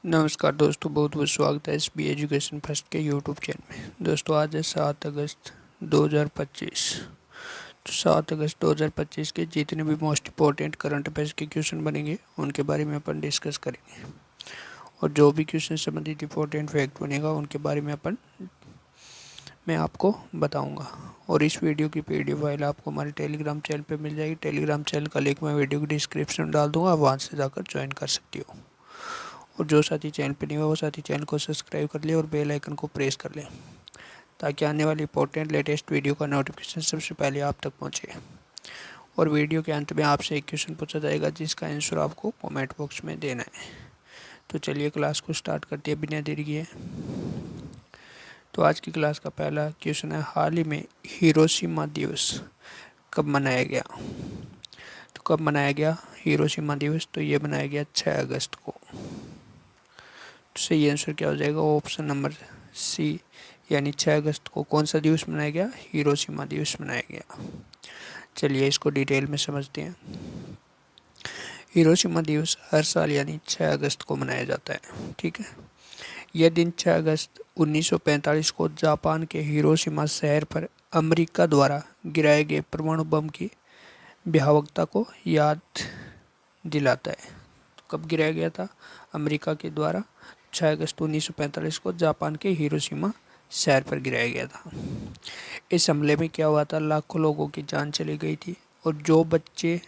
नमस्कार दोस्तों, बहुत बहुत स्वागत है एसबी एजुकेशन फर्स्ट के यूट्यूब चैनल में। दोस्तों आज है 7 अगस्त 2025। तो 7 अगस्त 2025 के जितने भी मोस्ट इम्पोर्टेंट करंट अफेयर्स के क्वेश्चन बनेंगे उनके बारे में अपन डिस्कस करेंगे, और जो भी क्वेश्चन संबंधित इम्पोर्टेंट फैक्ट बनेगा उनके बारे में मैं आपको बताऊंगा। और इस वीडियो की पीडीएफ फाइल आपको हमारे टेलीग्राम चैनल पे मिल जाएगी। टेलीग्राम चैनल का लिंक मैं वीडियो की डिस्क्रिप्शन में डाल दूंगा, आप वहाँ से जाकर ज्वाइन कर सकती हो। और जो साथी चैनल पे नहीं हुआ वो साथी चैनल को सब्सक्राइब कर ले और बेल आइकन को प्रेस कर ले, ताकि आने वाली इंपॉर्टेंट लेटेस्ट वीडियो का नोटिफिकेशन सबसे पहले आप तक पहुंचे। और वीडियो के अंत में आपसे एक क्वेश्चन पूछा जाएगा जिसका आंसर आपको कमेंट बॉक्स में देना है। तो चलिए क्लास को स्टार्ट करते हैं बिना देरी किए। तो आज की क्लास का पहला क्वेश्चन है, हाल ही में हिरोशिमा दिवस कब मनाया गया? तो कब मनाया गया हिरोशिमा दिवस? तो ये मनाया गया 6 अगस्त को। तो सही आंसर क्या हो जाएगा? ऑप्शन नंबर सी, यानी 6 अगस्त को कौन सा दिवस मनाया गया? हिरोशिमा दिवस मनाया गया। चलिए इसको डिटेल में समझते हैं। हिरोशिमा दिवस हर साल यानी 6 अगस्त को मनाया जाता है, ठीक है। यह दिन 6 अगस्त 1945 को जापान के हिरोशिमा शहर पर अमेरिका द्वारा गिराए गए परमाणु बम की भयावहता को याद दिलाता है। तो कब गिराया गया था? अमेरिका के द्वारा 6 अगस्त 1945 को जापान के हिरोशिमा शहर पर गिराया गया था। इस हमले में क्या हुआ था? लाखों लोगों की जान चली गई थी, और जो बच्चे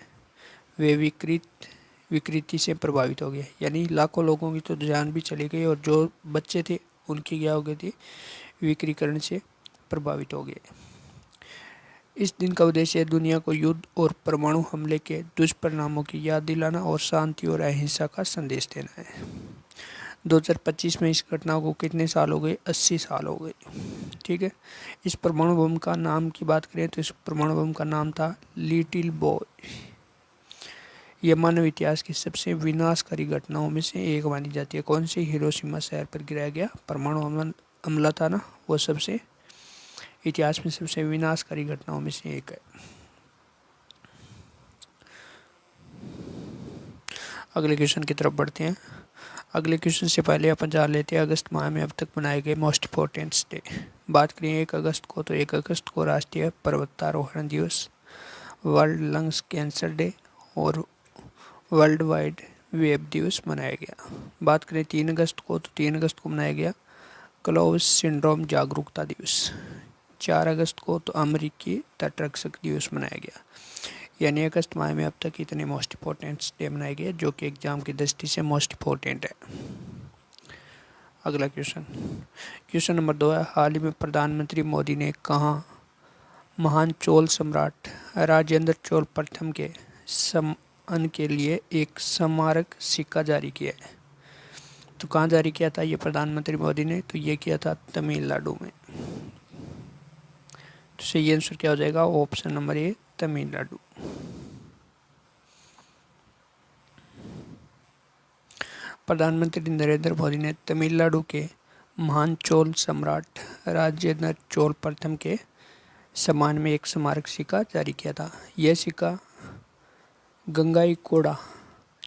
वे विकृति से प्रभावित हो गए, यानी लाखों लोगों की तो जान भी चली गई, और जो बच्चे थे उनकी क्या हो गई थी? विकृतीकरण से प्रभावित हो गए। इस दिन का उद्देश्य दुनिया को युद्ध और परमाणु हमले के दुष्परिणामों की याद दिलाना और शांति और अहिंसा का संदेश देना है। 2025 में इस घटना को कितने साल हो गए? 80 साल हो गए, ठीक है। इस परमाणु बम का नाम की बात करें तो इस परमाणु बम का नाम था लिटिल बॉय। यह मानव इतिहास की सबसे विनाशकारी घटनाओं में से एक मानी जाती है। कौन सी? हिरोशिमा शहर पर गिराया गया परमाणु हमला था ना, वो सबसे इतिहास में सबसे विनाशकारी घटनाओं में से एक है। अगले क्वेश्चन की तरफ बढ़ते हैं। अगले क्वेश्चन से पहले अपन जान लेते हैं अगस्त माह में अब तक मनाए गए मोस्ट इम्पोर्टेंट डे। बात करें 1 अगस्त को, तो 1 अगस्त को राष्ट्रीय पर्वतारोहण दिवस, वर्ल्ड लंग्स कैंसर डे और वर्ल्ड वाइड वेब दिवस मनाया गया। बात करें 3 अगस्त को, तो 3 अगस्त को मनाया गया क्लोव सिंड्रोम जागरूकता दिवस। 4 अगस्त को तो अमेरिकी तटरक्षक दिवस मनाया गया। यानी अगस्त माह में अब तक इतने मोस्ट इम्पोर्टेंट डे मनाए गए जो कि एग्जाम की दृष्टि से मोस्ट इम्पोर्टेंट है। अगला क्वेश्चन नंबर 2 है, हाल ही में प्रधानमंत्री मोदी ने कहाँ महान चोल सम्राट राजेंद्र चोल प्रथम के सम्मान के लिए एक स्मारक सिक्का जारी किया है? तो कहाँ जारी किया था ये प्रधानमंत्री मोदी ने? तो ये किया था तमिलनाडु में। तो सही आंसर क्या हो जाएगा? Option number A, Tamil Nadu. प्रधानमंत्री नरेंद्र मोदी ने तमिलनाडु के महान चोल सम्राट राजेंद्र चोल प्रथम के सम्मान में एक स्मारक सिक्का जारी किया था। यह सिक्का गंगाईकोड़ा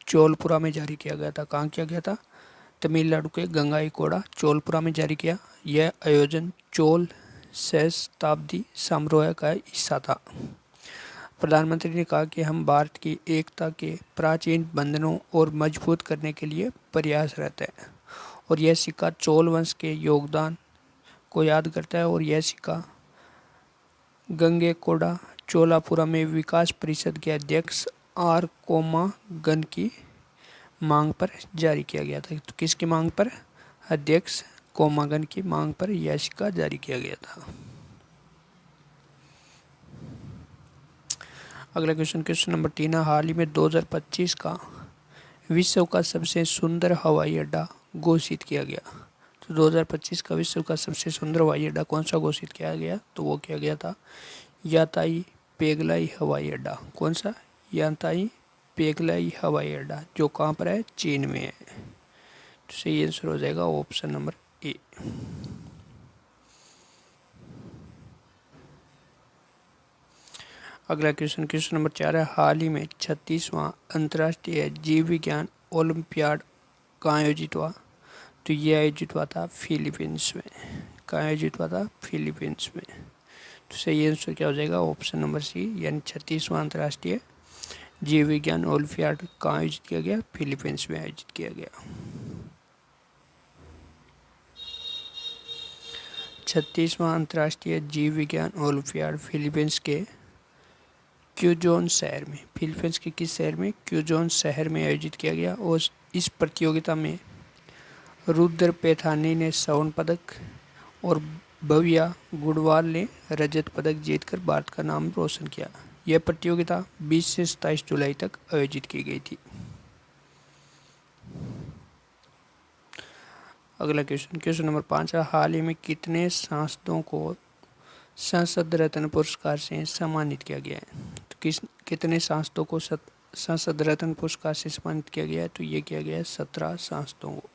चोलपुरा में जारी किया गया था। कहाँ किया गया था? तमिलनाडु के गंगाईकोड़ा चोलपुरा में जारी किया। यह आयोजन चोल सहस्त्राब्दी समारोह का हिस्सा था। प्रधानमंत्री ने कहा कि हम भारत की एकता के प्राचीन बंधनों और मजबूत करने के लिए प्रयासरत हैं, और यह सिक्का चोल वंश के योगदान को याद करता है। और यह सिक्का गंगैकोंडा चोलापुरम में विकास परिषद के अध्यक्ष आर कोमागन की मांग पर जारी किया गया था। तो किसकी मांग पर? अध्यक्ष कोमागन की मांग पर यह सिक्का जारी किया गया था। अगला क्वेश्चन नंबर 3 है, हाल ही में 2025 का विश्व का सबसे सुंदर हवाई अड्डा घोषित किया गया। तो 2025 का विश्व का सबसे सुंदर हवाई अड्डा कौन सा घोषित किया गया? तो वो किया गया था याताई पेगलाई हवाई अड्डा। कौन सा? याताई पेगलाई हवाई अड्डा, जो कहाँ पर है? चीन में है। तो सही आंसर हो जाएगा ऑप्शन नंबर ए। अगला क्वेश्चन नंबर 4 है, हाल ही में 36वां अंतर्राष्ट्रीय जीव विज्ञान ओलंपियाड कहाँ आयोजित हुआ? तो ये आयोजित हुआ था फिलीपींस में। कहाँ आयोजित हुआ था? फिलीपींस में। तो सही आंसर क्या हो जाएगा? ऑप्शन नंबर सी, यानी 36वां अंतर्राष्ट्रीय जीव विज्ञान ओलंपियाड कहाँ आयोजित किया गया? फिलीपींस में आयोजित किया गया। 36वां अंतर्राष्ट्रीय जीव विज्ञान ओलंपियाड फिलीपींस के क्यूजोन शहर में, फिलीपींस के किस शहर में? क्यूजोन शहर में आयोजित किया गया। और इस प्रतियोगिता में रुद्र पैठानी ने स्वर्ण पदक और भव्या गुडवाल ने रजत पदक जीतकर भारत का नाम रोशन किया। यह प्रतियोगिता 20 से 27 जुलाई तक आयोजित की गई थी। अगला क्वेश्चन, क्वेश्चन नंबर 5 है, हाल ही में कितने सांसदों को संसद रत्न पुरस्कार से सम्मानित किया गया है? तो कितने सांसदों को संसद रत्न पुरस्कार से सम्मानित किया गया है? तो ये किया गया है 17 सांसदों को।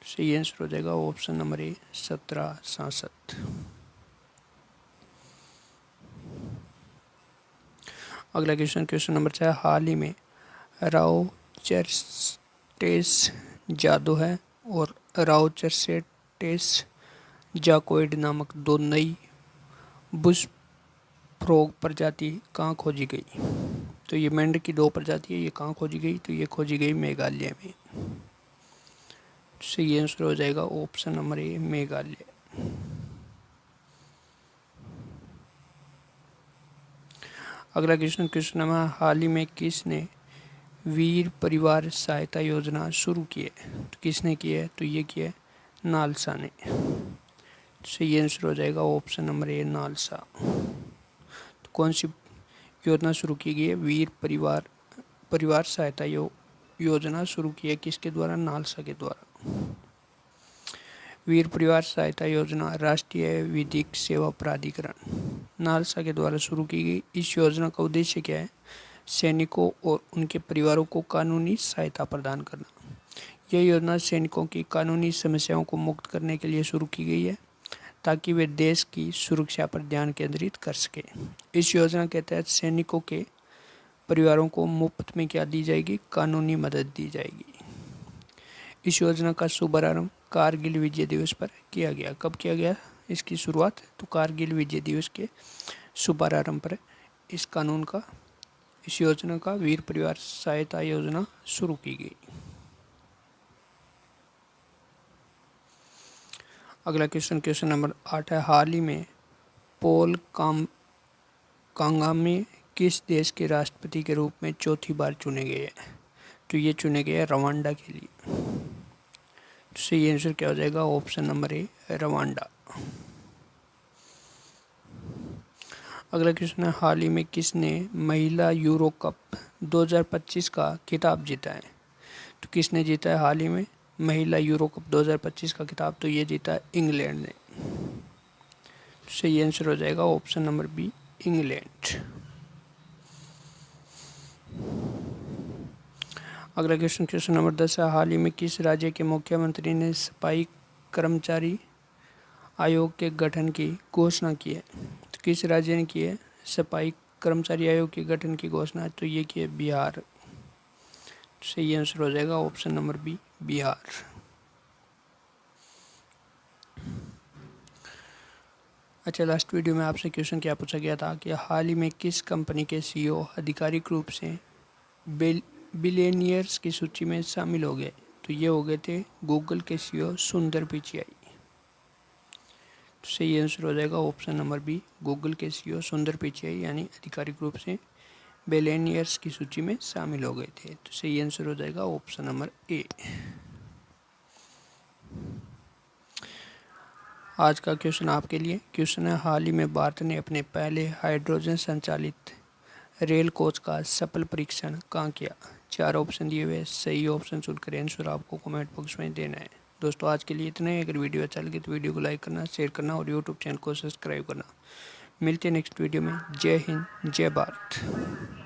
सही आंसर हो जाएगा ऑप्शन नंबर ए, 17 सांसद। अगला क्वेश्चन, क्वेश्चन नंबर 6, हाल ही में राउचेस्टेस जादू है और राउचेस्टेस जाकोइड नामक दो नई बुश फ्रॉग प्रजाति कहाँ खोजी गई? तो ये मेंढक की दो प्रजाति है, ये कहाँ खोजी गई? तो ये खोजी गई मेघालय में। सही आंसर हो जाएगा ऑप्शन नंबर ए, मेघालय। अगला क्वेश्चन, क्वेश्चन नंबर, हाल ही में किसने वीर परिवार सहायता योजना शुरू की है? तो किसने की है? तो ये की है नालसा ने। सही आंसर हो जाएगा ऑप्शन नंबर ए, नालसा। तो कौन सी योजना शुरू की गई है? वीर परिवार सहायता योजना शुरू की है किसके द्वारा? नालसा के द्वारा। वीर परिवार सहायता योजना राष्ट्रीय विधिक सेवा प्राधिकरण नालसा के द्वारा शुरू की गई। इस योजना का उद्देश्य क्या है? सैनिकों और उनके परिवारों को कानूनी सहायता प्रदान करना। यह योजना सैनिकों की कानूनी समस्याओं को मुक्त करने के लिए शुरू की गई है ताकि वे देश की सुरक्षा पर ध्यान केंद्रित कर सकें। इस योजना के तहत सैनिकों के परिवारों को मुफ्त में क्या दी जाएगी? कानूनी मदद दी जाएगी। इस योजना का शुभारंभ कारगिल विजय दिवस पर किया गया। कब किया गया इसकी शुरुआत? तो कारगिल विजय दिवस के शुभारंभ पर इस योजना का वीर परिवार सहायता योजना शुरू की गई। अगला क्वेश्चन, क्वेश्चन नंबर 8 है, हाल ही में पॉल कागामे किस देश के राष्ट्रपति के रूप में चौथी बार चुने गए हैं? तो ये चुने गए रवांडा के लिए। तो सही आंसर क्या हो जाएगा? Option number A, Rwanda. अगला क्वेश्चन है, हाल ही में किसने महिला यूरो कप 2025 का खिताब जीता है? तो किसने जीता है हाल ही में महिला यूरो कप 2025 का खिताब? तो ये जीता इंग्लैंड ने। सही आंसर हो जाएगा ऑप्शन नंबर बी, इंग्लैंड। अगला क्वेश्चन, क्वेश्चन नंबर 10 है, हाल ही में किस राज्य के मुख्यमंत्री ने सफाई कर्मचारी आयोग के गठन की घोषणा की है? तो किस राज्य ने की है सफाई कर्मचारी आयोग के गठन की घोषणा? तो ये की है बिहार। सही आंसर हो जाएगा ऑप्शन नंबर बी, बिहार। अच्छा, लास्ट वीडियो में आपसे क्वेश्चन क्या पूछा गया था कि हाल ही में किस कंपनी के सीईओ आधिकारिक रूप से बिलियनियर्स की सूची में शामिल हो गए? तो ये हो गए थे गूगल के सीईओ सुंदर पिचाई। तो सही आंसर हो जाएगा ऑप्शन नंबर बी, गूगल के सीईओ सुंदर पिचाई यानी आधिकारिक रूप से बिलियनियर्स की सूची में शामिल हो गए थे। तो सही आंसर हो जाएगा ऑप्शन नंबर ए। आज का क्वेश्चन आपके लिए क्वेश्चन है, हाल ही में भारत ने अपने पहले हाइड्रोजन संचालित रेल कोच का सफल परीक्षण कहाँ किया? 4 ऑप्शन दिए हुए, सही ऑप्शन चुनकर आंसर आपको कमेंट बॉक्स में देना है। दोस्तों आज के लिए इतना ही। अगर वीडियो अच्छा लगे तो वीडियो को लाइक करना, शेयर करना और यूट्यूब चैनल को सब्सक्राइब करना। मिलते हैं नेक्स्ट वीडियो में। जय हिंद, जय भारत।